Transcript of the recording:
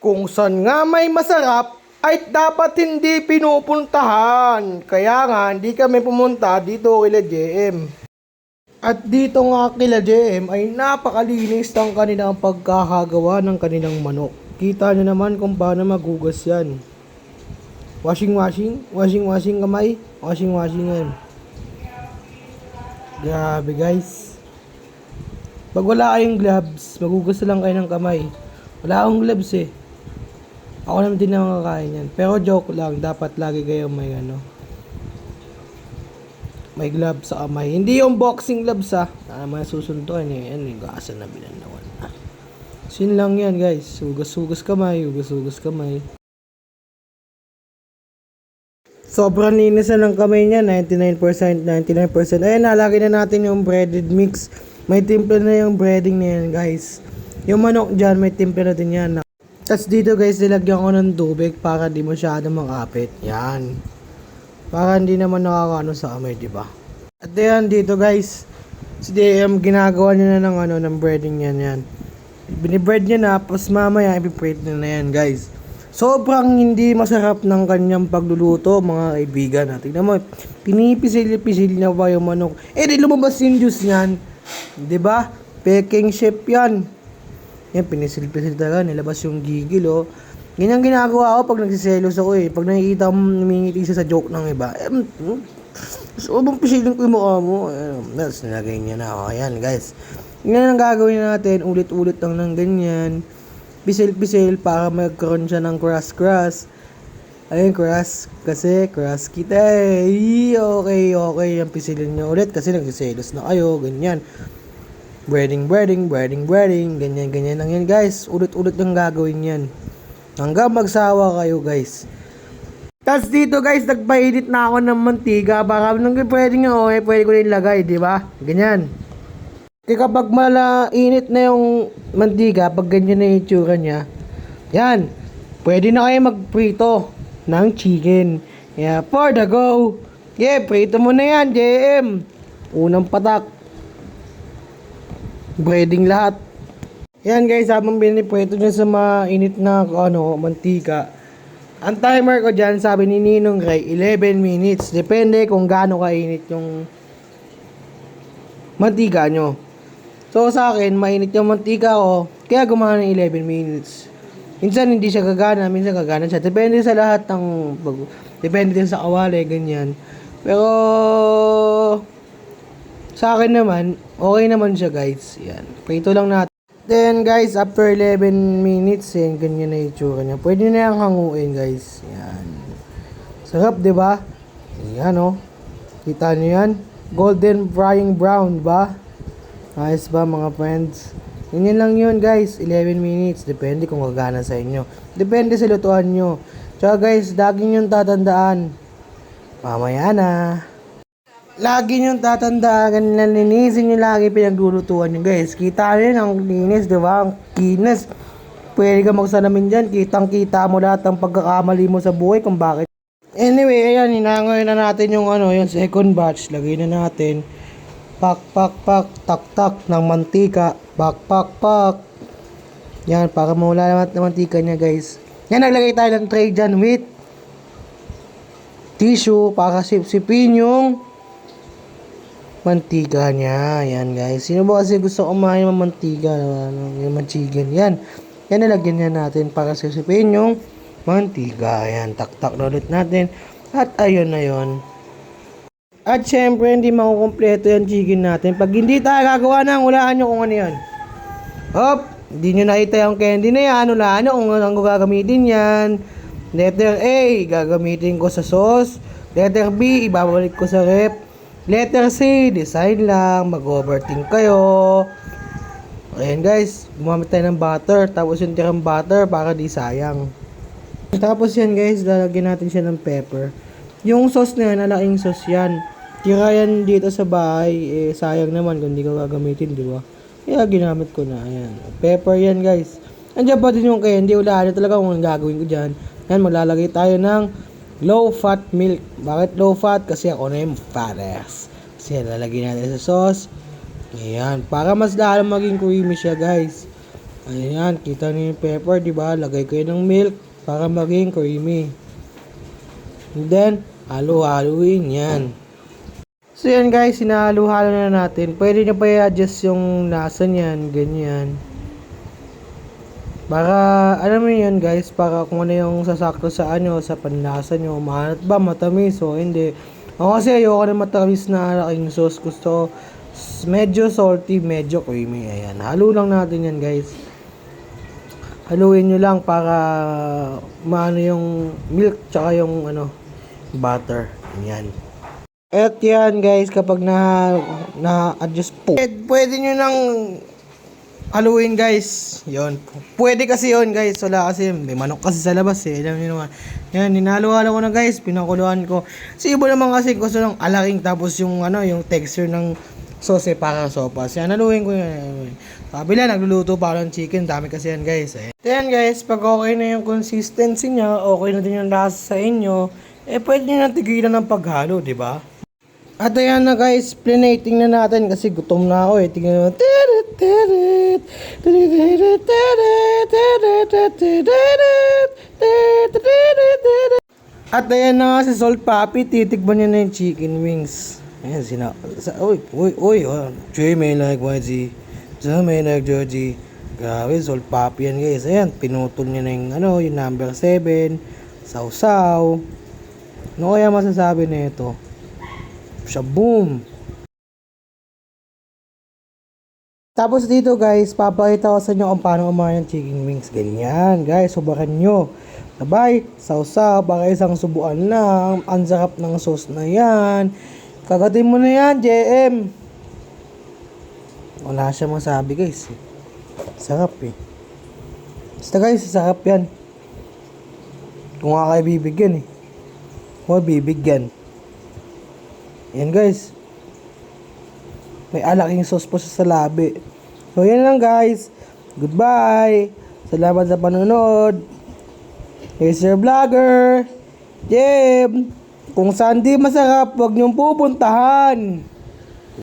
Kung saan nga may masarap, ay dapat hindi pinupuntahan. Kaya nga, hindi kami pumunta dito kila JM. At dito nga kila JM ay napakalinis ng kanilang pagkakagawa ng kanilang manok. Kita nyo naman kung paano magugas yan. Washing kamay, washing yan. Grabe guys. Pag wala kayong gloves, magugas na lang kayo ng kamay. Wala akong gloves eh. Ako naman din naman kakain yan. Pero joke lang, dapat lagi kayo may may gloves sa kamay. Hindi yung boxing gloves ha. Mga susuntuan eh. Yan yung gasa na binanawan. Sin lang yan guys. Hugas-hugas kamay. Sobrang linis na ng kamay niya. 99%. Ayan, nalagay na natin yung breaded mix. May timpla na yung breading na yan guys. Yung manok dyan, may timpla na din yan. Tapos dito guys, nilagyan ko ng tubig para di masyado makapit. Yan. Para hindi naman nakakano sa kamay, di ba? At yan dito guys, si DM ginagawa niya na ng breading yan. Binibread niya na, tapos mamaya ipiprate na yan guys. Sobrang hindi masarap ng kanyang pagluluto mga kaibigan natin. Tingnan mo, pinipisil-pisil niya pa yung manok. Eh di lumabas yung juice niyan. Di ba? Peking chef yan. Yan, pinisil-pisil talaga, nilabas yung gigil, oh. Ganyan ginagawa ko pag nagsiselos ako, eh. Pag nakikita mo namingiti sa joke ng iba, so, bang pisilin ko yung mukha mo? Tapos, nilagay niya na, oh. Ayan, guys. Yan ang gagawin natin, ulit-ulit lang ng ganyan. Pisil-pisil para magkaroon siya ng crush. Ayun, crush. Kasi, crush kita, eh. Okay. Yan, pisilin niyo ulit kasi nagsiselos na kayo, ganyan. Breading, ganyan lang yan guys. Ulit-ulit lang gagawin yan. Hanggang magsawa kayo guys. Tapos dito guys, nagpainit na ako ng mantika. Baka nung pwede nyo, pwede ko na ilagay, di ba? Ganyan. Kaya kapag malainit na yung mantika, pag ganyan na yung itsura niya, yan, pwede na kayo magprito ng chicken. Yeah, for the go. Yeah, prito mo na yan, JM. Unang patak. Breading lahat. Yan guys, habang pinipweto nyo sa mainit na mantika. Ang timer ko dyan, sabi ni Ninong Ray, 11 minutes. Depende kung gaano kainit yung mantika nyo. So sa akin, mainit yung mantika ko, kaya gumana ng 11 minutes. Minsan hindi siya gagana, minsan gagana siya. Depende sa lahat ng, depende din sa kawali, ganyan. Pero sa akin naman, okay naman siya guys. Yan. Prito lang natin. Then guys, after 11 minutes, yan, ganyan na yung itsura niya. Pwede na yung hanguin guys. Yan. Sarap, di ba? Yan oh. Kita nyo yan? Golden frying brown ba? Ayos ba mga friends? Ganyan lang yun guys. 11 minutes. Depende kung gagana sa inyo. Depende sa lutuan nyo. Tsaka guys, lagi nyo tatandaan. Mamaya na. Lagi nyo tatandaan, linisin nyo lagi pinaglulutuan nyo guys. Kita rin ang linis, di ba? Ang kinis. Pwede ka magsalamin dyan. Kitang-kita mo lahat ng pagkakamali mo sa buhay kung bakit. Anyway, ayan, hinangoy na natin yung yung second batch. Lagay na natin. Pak, tak ng mantika. Pak. Yan, para mawala naman ng mantika niya guys. Yan, naglagay tayo ng tray dyan with tissue para sipsipin yung mantika niya. Yan guys. Sino ba kasi gusto kumain ng mantika? Yung manchigan. Yan. Yan nalagyan niya natin para sisipin yung mantika. Yan. Tak na ulit natin. At ayun na yun. At syempre hindi makukumpleto yung chicken natin. Pag hindi tayo gagawa na, hulaan nyo kung ano yan. Hop! Hindi nyo nakita yung candy na yan. Hulaan nyo kung ano gagamitin yan. Letter A, gagamitin ko sa sauce. Letter B, ibabalik ko sa rep. Letter C, design lang, mag-overthink kayo. Ayan guys, gumamit tayo ng butter, tapos yung tirang butter para di sayang. Tapos yan guys, lalagyan natin siya ng pepper. Yung sauce na yan, alaking sauce yan. Tira yan dito sa bahay, sayang naman kung di ko gagamitin, di ba? Kaya ginamit ko na, ayan. Pepper yan guys. Andiyan pa din yung candy, wala na talaga kung gagawin ko dyan. Yan, maglalagay tayo ng low fat milk. Bakit low fat? Kasi ako na yung fattest. Kasi lalagyan natin sa sauce. Ayan. Para mas lalo maging creamy siya guys. Ayan, kita niyo yung pepper, di ba? Lagay ko yun ng milk para maging creamy. And then, halo-haloin yan. So yan guys, sinahalo-halo na natin. Pwede nyo pa i-adjust yung lasa niyan, ganyan. Para, alam mo yun guys, para kung ano yung sasakto sa ano, sa panlasa nyo. Maanat ba, matamis o hindi. Ako kasi ayoko na matamis na aking sauce. Gusto medyo salty, medyo creamy. Ayan, halo lang natin yan guys. Haluin nyo lang para maano yung milk tsaka yung ano, butter. Ayan. At yan guys, kapag na-adjust po. Pwede nyo nang haluin guys. Yon. Pwede kasi yon guys. Wala kasi, may manok kasi sa labas eh. Alam nyo naman. Yan, hinalo-halo ko na guys. Pinakuluan ko. Si iba naman kasi gusto ng alaking tapos yung ano, yung texture ng sauce para sopas. Yan, haluin ko yan. Sabi lang, nagluluto pa ng chicken. Dami kasi yan guys. Ayan guys, pag okay na yung consistency niya, okay na din yung lasa sa inyo, pwede nyo na tigilan ng paghalo, di ba? At ayan na guys, planating na natin kasi gutom na ako eh. Tingnan mo. At ayan na nga si Salt Papi, titikman niya na yung chicken wings. Ayan, uy, Joy may like YG. Joy may like Georgie. Grabe, Salt Papi yan guys. Ayan, pinutol niya na yung, ano, yung number 7. Sausaw. Ano kaya masasabi na ito? Shaboom! Tapos dito guys, papakita ko sa inyo kung paano kumain ng chicken wings. Ganyan guys, subukan nyo. Sabay, sausaw, baka isang subuan lang. Ang sarap ng sauce na yan. Kagatin mo na yan, JM. Wala siya masabi guys. Sarap eh. Basta guys, sarap yan. Kung nga kayo bibigyan eh. Huwag bibigyan. Yan guys. May alaking sauce po sa labi. So yan lang guys. Goodbye. Salamat sa panonood. Hey Sir Vlogger. Jem. Kung saan di masarap, huwag niyong pupuntahan.